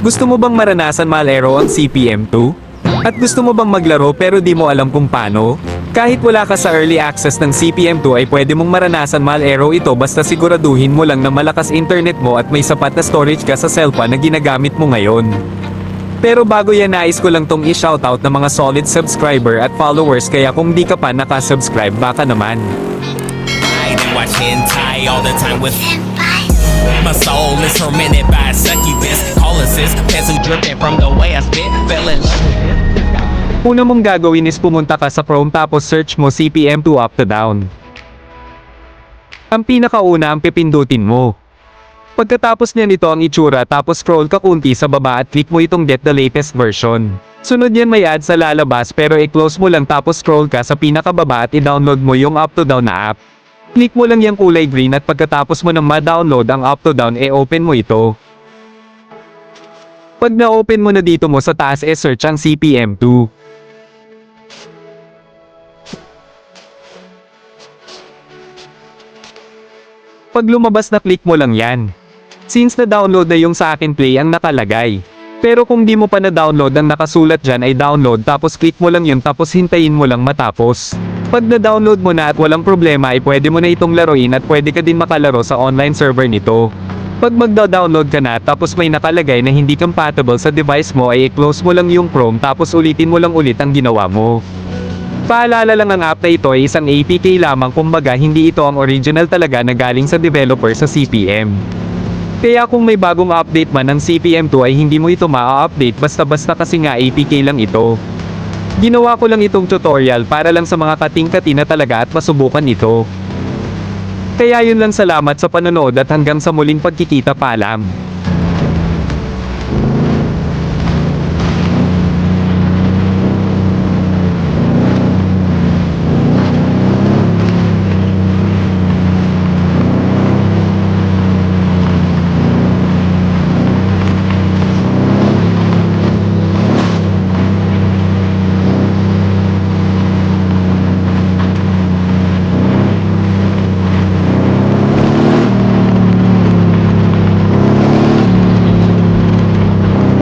Gusto mo bang maranasan malero ang CPM2? At gusto mo bang maglaro pero di mo alam kung paano? Kahit wala ka sa early access ng CPM2 ay pwede mong maranasan malero ito basta siguraduhin mo lang na malakas internet mo at may sapat na storage ka sa cellphone na ginagamit mo ngayon. Pero bago yan nais ko lang tong i-shoutout ng mga solid subscriber at followers kaya kung di ka pa nakasubscribe baka naman. I watch hentai all the time with my soul is tormented by a succubus. Calling sis, pencil dripping from the way I spit. Fell in love with it. Una mong gagawin is pumunta ka sa Chrome tapos search mo CPM2 up to down. Ang pinakauna ang pipindutin mo. Pagkatapos niyan ito ang itsura tapos scroll ka kunti sa baba at click mo itong get the latest version. Sunod yan may ad sa lalabas pero i-close mo lang tapos scroll ka sa pinakababa at i-download mo yung up to down na app. Click mo lang yung kulay green at pagkatapos mo nang ma-download ang up to down open mo ito. Pag na-open mo na dito mo sa taas search ang CPM2. Pag lumabas na click mo lang yan. Since na-download na yung sa akin play ang nakalagay. Pero kung di mo pa na-download ang nakasulat dyan ay download tapos click mo lang yun tapos hintayin mo lang matapos. Pag na-download mo na at walang problema ay pwede mo na itong laruin at pwede ka din makalaro sa online server nito. Pag magda-download ka na tapos may nakalagay na hindi compatible sa device mo ay i-close mo lang yung Chrome tapos ulitin mo lang ulit ang ginawa mo. Paalala lang ang app na ito ay isang APK lamang kumbaga hindi ito ang original talaga na galing sa developer sa CPM. Kaya kung may bagong update man ng CPM2 ay hindi mo ito maa-update basta-basta kasi nga APK lang ito. Ginawa ko lang itong tutorial para lang sa mga kating-kati na talaga at masubukan ito. Kaya yun lang salamat sa panonood at hanggang sa muling pagkikita paalam.